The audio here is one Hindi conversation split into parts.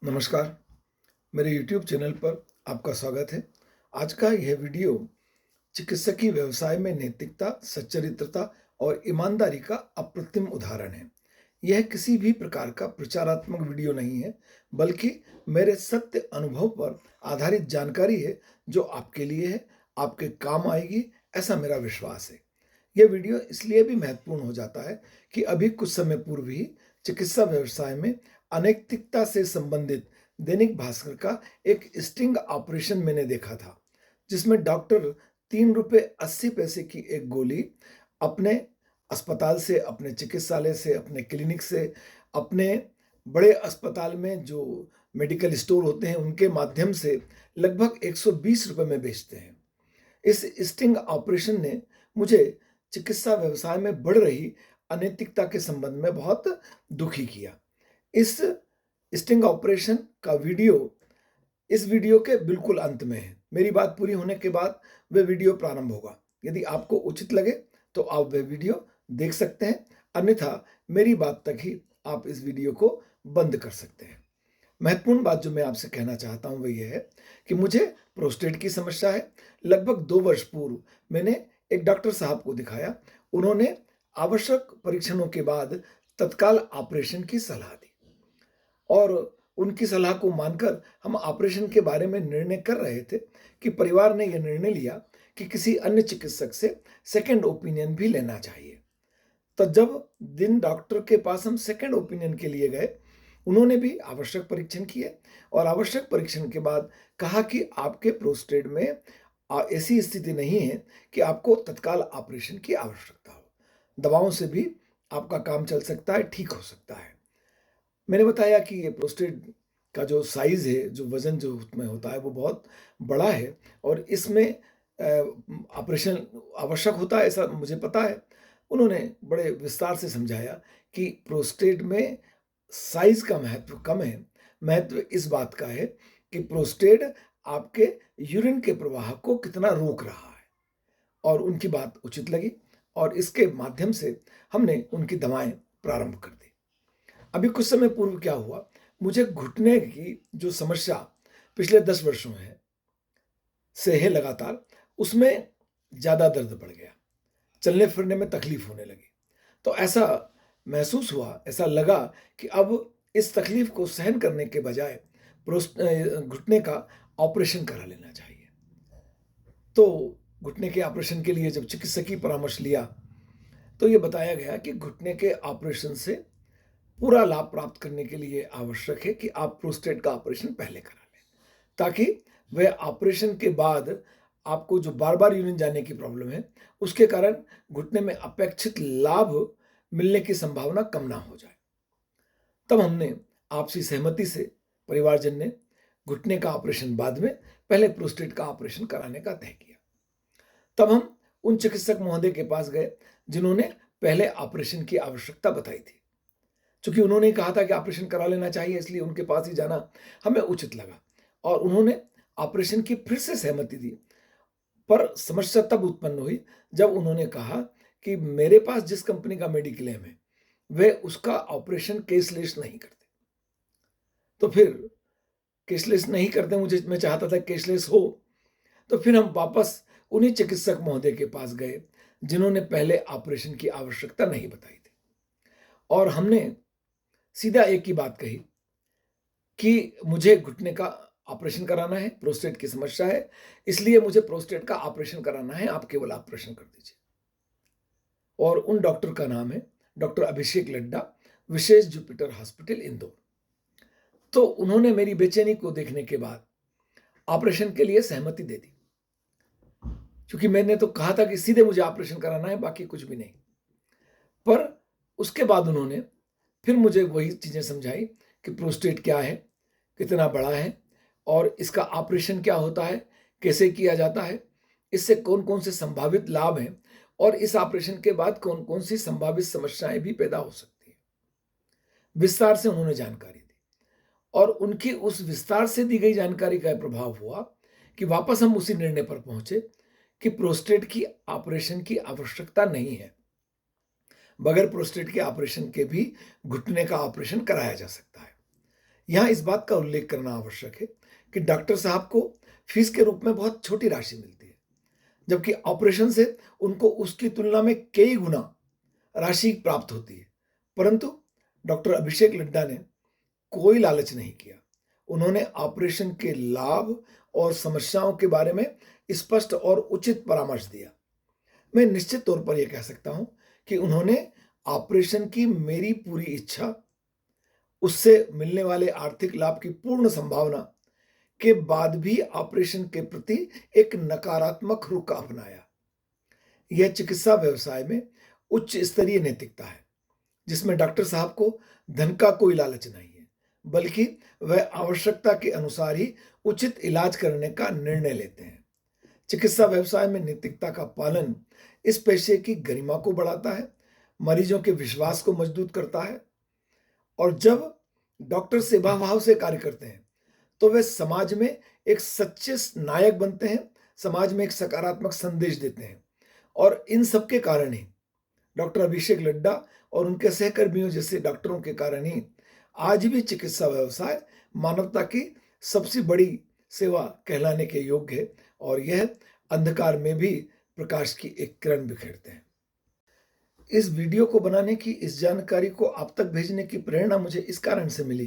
नमस्कार, मेरे YouTube चैनल पर आपका स्वागत है। आज का यह वीडियो चिकित्सकीय व्यवसाय में नैतिकता, सच्चरित्रता और ईमानदारी का अप्रतिम उदाहरण है। यह किसी भी प्रकार का प्रचारात्मक वीडियो नहीं है, बल्कि मेरे सत्य अनुभव पर आधारित जानकारी है, जो आपके लिए है, आपके काम आएगी, ऐसा मेरा विश्वास है। यह वीडियो इसलिए भी महत्वपूर्ण हो जाता है कि अभी कुछ समय पूर्व ही चिकित्सा व्यवसाय में अनैतिकता से संबंधित दैनिक भास्कर का एक स्टिंग ऑपरेशन मैंने देखा था, जिसमें डॉक्टर 3 रुपए 80 पैसे की एक गोली अपने अस्पताल से, अपने चिकित्सालय से, अपने क्लिनिक से, अपने बड़े अस्पताल में जो मेडिकल स्टोर होते हैं उनके माध्यम से लगभग 120 रुपए में बेचते हैं। इस स्टिंग ऑपरेशन ने मुझे चिकित्सा व्यवसाय में बढ़ रही अनैतिकता के संबंध में बहुत दुखी किया। इस स्टिंग ऑपरेशन का वीडियो इस वीडियो के बिल्कुल अंत में है। मेरी बात पूरी होने के बाद वह वीडियो प्रारंभ होगा। यदि आपको उचित लगे तो आप वह वीडियो देख सकते हैं, अन्यथा मेरी बात तक ही आप इस वीडियो को बंद कर सकते हैं। महत्वपूर्ण बात जो मैं आपसे कहना चाहता हूं वह यह है कि मुझे प्रोस्टेट की समस्या है। लगभग 2 वर्ष पूर्व मैंने एक डॉक्टर साहब को दिखाया। उन्होंने आवश्यक परीक्षणों के बाद तत्काल ऑपरेशन की सलाह दी और उनकी सलाह को मानकर हम ऑपरेशन के बारे में निर्णय कर रहे थे कि परिवार ने यह निर्णय लिया कि किसी अन्य चिकित्सक से सेकंड ओपिनियन भी लेना चाहिए। तो जब दिन डॉक्टर के पास हम सेकंड ओपिनियन के लिए गए, उन्होंने भी आवश्यक परीक्षण किए और आवश्यक परीक्षण के बाद कहा कि आपके प्रोस्टेट में ऐसी स्थिति नहीं है कि आपको तत्काल ऑपरेशन की आवश्यकता हो। दवाओं से भी आपका काम चल सकता है, ठीक हो सकता है। मैंने बताया कि ये प्रोस्टेट का जो साइज़ है, जो वज़न जो उसमें होता है, वो बहुत बड़ा है और इसमें ऑपरेशन आवश्यक होता है, ऐसा मुझे पता है। उन्होंने बड़े विस्तार से समझाया कि प्रोस्टेट में साइज़ का महत्व कम है। महत्व इस बात का है कि प्रोस्टेट आपके यूरिन के प्रवाह को कितना रोक रहा है, और उनकी बात उचित लगी और इसके माध्यम से हमने उनकी दवाएँ प्रारंभ कर दी। अभी कुछ समय पूर्व क्या हुआ, मुझे घुटने की जो समस्या पिछले 10 वर्षों से है लगातार, उसमें ज़्यादा दर्द बढ़ गया। चलने-फिरने में तकलीफ होने लगी। तो ऐसा महसूस हुआ, ऐसा लगा कि अब इस तकलीफ को सहन करने के बजाय घुटने का ऑपरेशन करा लेना चाहिए। तो घुटने के ऑपरेशन के लिए जब चिकित्सकीय परामर्श लिया, तो ये बताया गया कि घुटने के ऑपरेशन से पूरा लाभ प्राप्त करने के लिए आवश्यक है कि आप प्रोस्टेट का ऑपरेशन पहले करा लें, ताकि वह ऑपरेशन के बाद आपको जो बार-बार यूरिन जाने की प्रॉब्लम है, उसके कारण घुटने में अपेक्षित लाभ मिलने की संभावना कम ना हो जाए। तब हमने आपसी सहमति से परिवारजन ने घुटने का ऑपरेशन बाद में, पहले प्रोस्टेट का ऑपरेशन कराने का तय किया। तब हम उन चिकित्सक महोदय के पास गए, जिन्होंने पहले ऑपरेशन की आवश्यकता बताई थी। चूँकि उन्होंने कहा था कि ऑपरेशन करा लेना चाहिए, इसलिए उनके पास ही जाना हमें उचित लगा और उन्होंने ऑपरेशन की फिर से सहमति दी। पर समस्या तब उत्पन्न हुई जब उन्होंने कहा कि मेरे पास जिस कंपनी का मेडिक्लेम है, वे उसका ऑपरेशन कैशलेस नहीं करते। तो फिर कैशलेस नहीं करते, मैं चाहता था कैशलेस हो। तो फिर हम वापस उन्हीं चिकित्सक महोदय के पास गए, जिन्होंने पहले ऑपरेशन की आवश्यकता नहीं बताई थी और हमने सीधा एक ही बात कही कि मुझे घुटने का ऑपरेशन कराना है, प्रोस्टेट की समस्या है, इसलिए मुझे प्रोस्टेट का ऑपरेशन कराना है, आप केवल ऑपरेशन कर दीजिए। और उन डॉक्टर का नाम है डॉक्टर अभिषेक लड्डा, विशेष जुपिटर हॉस्पिटल, इंदौर। तो उन्होंने मेरी बेचैनी को देखने के बाद ऑपरेशन के लिए सहमति दे दी, क्योंकि मैंने तो कहा था कि सीधे मुझे ऑपरेशन कराना है, बाकी कुछ भी नहीं। पर उसके बाद उन्होंने फिर मुझे वही चीज़ें समझाई कि प्रोस्टेट क्या है, कितना बड़ा है और इसका ऑपरेशन क्या होता है, कैसे किया जाता है, इससे कौन-कौन से संभावित लाभ हैं और इस ऑपरेशन के बाद कौन-कौन सी संभावित समस्याएं भी पैदा हो सकती हैं। विस्तार से उन्होंने जानकारी दी और उनकी उस विस्तार से दी गई जानकारी का प्रभाव हुआ कि वापस हम उसी निर्णय पर पहुंचे कि प्रोस्टेट की ऑपरेशन की आवश्यकता नहीं है। बगैर प्रोस्टेट के ऑपरेशन के भी घुटने का ऑपरेशन कराया जा सकता है। यहाँ इस बात का उल्लेख करना आवश्यक है कि डॉक्टर साहब को फीस के रूप में बहुत छोटी राशि मिलती है, जबकि ऑपरेशन से उनको उसकी तुलना में कई गुना राशि प्राप्त होती है। परंतु डॉक्टर अभिषेक लड्डा ने कोई लालच नहीं किया। उन्होंने ऑपरेशन के लाभ और समस्याओं के बारे में स्पष्ट और उचित परामर्श दिया। मैं निश्चित तौर पर यह कह सकता हूं कि उन्होंने ऑपरेशन की मेरी पूरी इच्छा, उससे मिलने वाले आर्थिक लाभ की पूर्ण संभावना के बाद भी ऑपरेशन के प्रति एक नकारात्मक रुख अपनाया। यह चिकित्सा व्यवसाय में उच्च स्तरीय नैतिकता है, जिसमें डॉक्टर साहब को धन का कोई लालच नहीं है, बल्कि वह आवश्यकता के अनुसार ही उचित इलाज करने का निर्णय लेते हैं। चिकित्सा व्यवसाय में नैतिकता का पालन इस पेशे की गरिमा को बढ़ाता है, मरीजों के विश्वास को मजबूत करता है, और जब डॉक्टर सेवा भाव से कार्य करते हैं तो वे समाज में एक सच्चे नायक बनते हैं, समाज में एक सकारात्मक संदेश देते हैं। और इन सब के कारण ही डॉक्टर अभिषेक लड्डा और उनके सहकर्मियों जैसे डॉक्टरों के कारण ही आज भी चिकित्सा व्यवसाय मानवता की सबसे बड़ी सेवा कहलाने के योग्य है, और यह अंधकार में भी प्रकाश की एक किरण बिखेरते हैं। इस वीडियो को बनाने की, इस जानकारी को आप तक भेजने की प्रेरणा मुझे इस कारण से मिली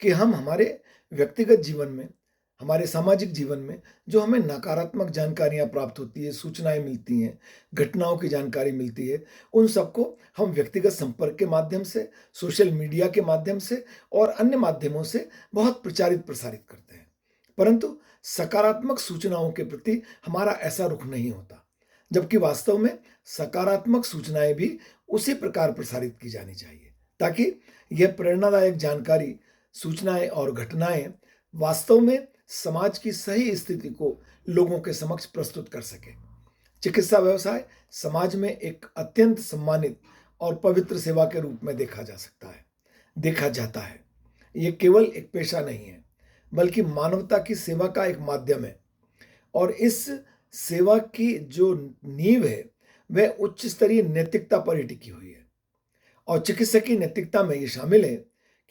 कि हम हमारे व्यक्तिगत जीवन में, हमारे सामाजिक जीवन में जो हमें नकारात्मक जानकारियां प्राप्त होती है, सूचनाएं मिलती हैं, घटनाओं की जानकारी मिलती है, उन सबको हम व्यक्तिगत संपर्क के माध्यम से, सोशल मीडिया के माध्यम से और अन्य माध्यमों से बहुत प्रचारित प्रसारित करते हैं। परंतु सकारात्मक सूचनाओं के प्रति हमारा ऐसा रुख नहीं होता, जबकि वास्तव में सकारात्मक सूचनाएं भी उसी प्रकार प्रसारित की जानी चाहिए, ताकि यह प्रेरणादायक जानकारी, सूचनाएं और घटनाएं वास्तव में समाज की सही स्थिति को लोगों के समक्ष प्रस्तुत कर सके। चिकित्सा व्यवसाय समाज में एक अत्यंत सम्मानित और पवित्र सेवा के रूप में देखा जाता है। यह केवल एक पेशा नहीं है, बल्कि मानवता की सेवा का एक माध्यम है, और इस सेवा की जो नींव है वह उच्च स्तरीय नैतिकता पर ही टिकी हुई है। और चिकित्सकीय नैतिकता में ये शामिल है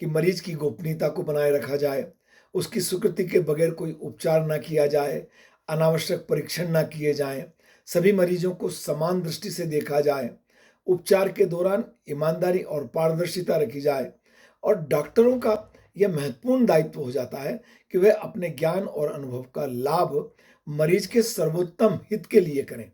कि मरीज की गोपनीयता को बनाए रखा जाए, उसकी स्वीकृति के बगैर कोई उपचार ना किया जाए, अनावश्यक परीक्षण ना किए जाएं, सभी मरीजों को समान दृष्टि से देखा जाए, उपचार के दौरान ईमानदारी और पारदर्शिता रखी जाए, और डॉक्टरों का यह महत्वपूर्ण दायित्व हो जाता है कि वे अपने ज्ञान और अनुभव का लाभ मरीज के सर्वोत्तम हित के लिए करें।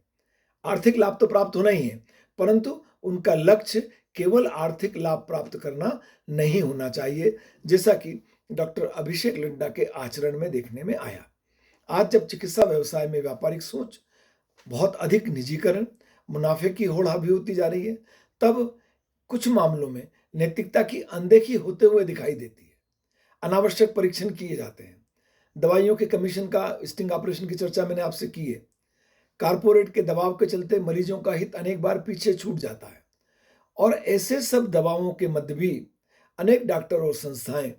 आर्थिक लाभ तो प्राप्त होना ही है, परंतु उनका लक्ष्य केवल आर्थिक लाभ प्राप्त करना नहीं होना चाहिए, जैसा कि डॉक्टर अभिषेक लड्डा के आचरण में देखने में आया। आज जब चिकित्सा व्यवसाय में व्यापारिक सोच, बहुत अधिक निजीकरण, मुनाफे की होड़ हावी होती जा रही है, तब कुछ मामलों में नैतिकता की अनदेखी होते हुए दिखाई देती है। अनावश्यक परीक्षण किए जाते हैं, दवाइयों के कमीशन का स्टिंग ऑपरेशन की चर्चा मैंने आपसे की है। कारपोरेट के दबाव के चलते मरीजों का हित अनेक बार पीछे छूट जाता है, और ऐसे सब दबावों के मध्य भी अनेक डॉक्टर और संस्थाएं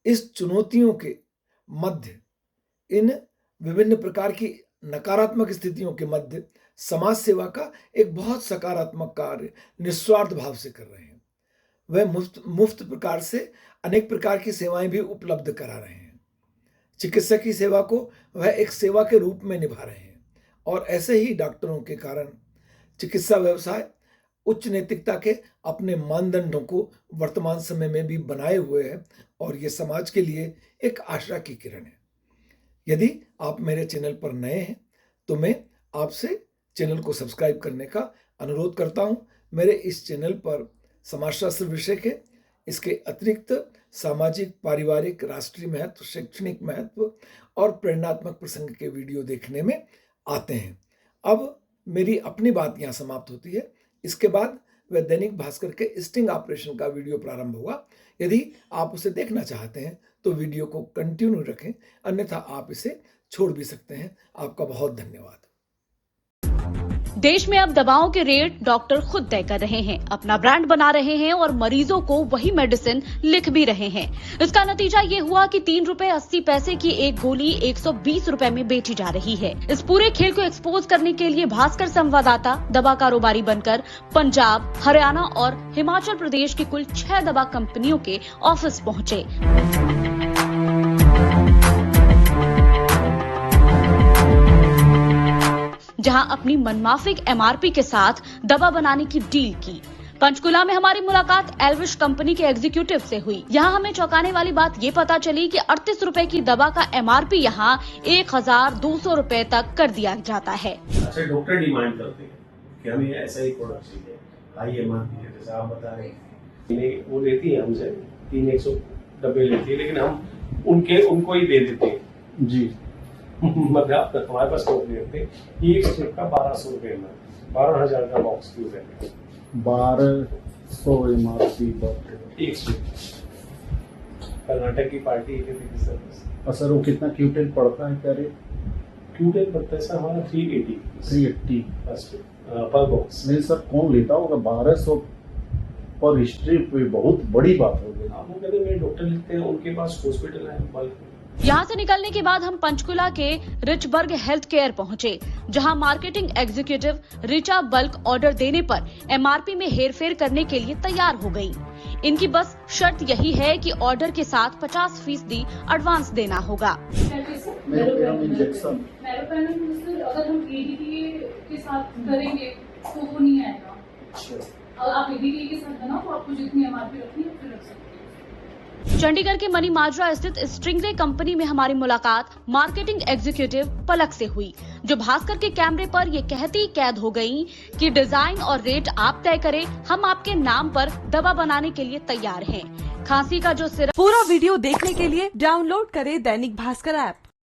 इस चुनौतियों के मध्य, इन विभिन्न प्रकार की नकारात्मक स्थितियों के मध्य समाज सेवा का एक बहुत सकारात्मक कार्य निस्वार्थ भाव से कर रहे हैं। वह मुफ्त प्रकार से अनेक प्रकार की सेवाएं भी उपलब्ध करा रहे हैं। चिकित्सकीय सेवा को वह एक सेवा के रूप में निभा रहे हैं, और ऐसे ही डॉक्टरों के कारण चिकित्सा व्यवसाय उच्च नैतिकता के अपने मानदंडों को वर्तमान समय में भी बनाए हुए है, और ये समाज के लिए एक आशा की किरण है। यदि आप मेरे चैनल पर नए हैं तो मैं आपसे चैनल को सब्सक्राइब करने का अनुरोध करता हूं। मेरे इस चैनल पर समाजशास्त्र विषय के, इसके अतिरिक्त सामाजिक, पारिवारिक, राष्ट्रीय महत्व, शैक्षणिक महत्व और प्रेरणात्मक प्रसंग के वीडियो देखने में आते हैं। अब मेरी अपनी बात यहाँ समाप्त होती है। इसके बाद वह दैनिक भास्कर के स्टिंग ऑपरेशन का वीडियो प्रारंभ होगा। यदि आप उसे देखना चाहते हैं तो वीडियो को कंटिन्यू रखें, अन्यथा आप इसे छोड़ भी सकते हैं। आपका बहुत धन्यवाद। देश में अब दवाओं के रेट डॉक्टर खुद तय कर रहे हैं, अपना ब्रांड बना रहे हैं और मरीजों को वही मेडिसिन लिख भी रहे हैं। इसका नतीजा ये हुआ कि 3 रुपए 80 पैसे की एक गोली 120 रुपए में बेची जा रही है। इस पूरे खेल को एक्सपोज करने के लिए भास्कर संवाददाता दवा कारोबारी बनकर पंजाब, हरियाणा और हिमाचल प्रदेश की कुल 6 दवा कंपनियों के ऑफिस पहुंचे। जहां अपनी मनमाफिक MRP के साथ दवा बनाने की डील की। पंचकुला में हमारी मुलाकात एल्विश कंपनी के एग्जीक्यूटिव से हुई। यहां हमें चौंकाने वाली बात ये पता चली कि 38 रुपए की दवा का MRP यहां 1200 रुपए तक कर दिया जाता है। अच्छा, डॉक्टर डिमांड करते हैं कि हमें ऐसा ही प्रोडक्ट चाहिए, हाई MRP है, जैसा आप बता रहे हैं। वो लेती है हमसे 300 डब्बे लेती है, लेकिन हम उनको ही दे देते हैं जी। मतलब हमारे पास स्टॉक नहीं रखते। एक स्ट्रिप का 1200 रुपए में 12,000 का बॉक्स क्यों है? 1200 MRP एक स्ट्रिप। कर्नाटक की पार्टी है सर, वो कितना क्यूटेन पड़ता है? क्या रेट क्यूटेन पड़ता है सर हमारा? 380 पर बॉक्स। नहीं सर, कौन लेता होगा 1200 पर स्ट्रिप? बहुत बड़ी बात हो गई। वो कहते हैं मेरे डॉक्टर लिखते हैं, उनके पास हॉस्पिटल है बल्क। यहाँ से निकलने के बाद हम पंचकुला के रिचबर्ग हेल्थ केयर पहुंचे, जहां marketing executive Richa bulk order देने पर MRP में हेरफेर करने के लिए तैयार हो गई। इनकी बस शर्त यही है कि ऑर्डर के साथ 50% एडवांस देना होगा। इंजेक्शन अगर हम ADTA के साथ करेंगे तो वो नहीं आएगा। अगर आप ADTA के साथ बनाओ तो आपको जितनी MRP रखनी है उतनी रख सकते हैं। चंडीगढ़ के मनी माजरा स्थित स्ट्रिंगरे कंपनी में हमारी मुलाकात मार्केटिंग एग्जीक्यूटिव पलक से हुई, जो भास्कर के कैमरे पर ये कहती कैद हो गई कि डिजाइन और रेट आप तय करें, हम आपके नाम पर दवा बनाने के लिए तैयार हैं। खांसी का जो सिरप। पूरा वीडियो देखने के लिए डाउनलोड करें दैनिक भास्कर ऐप।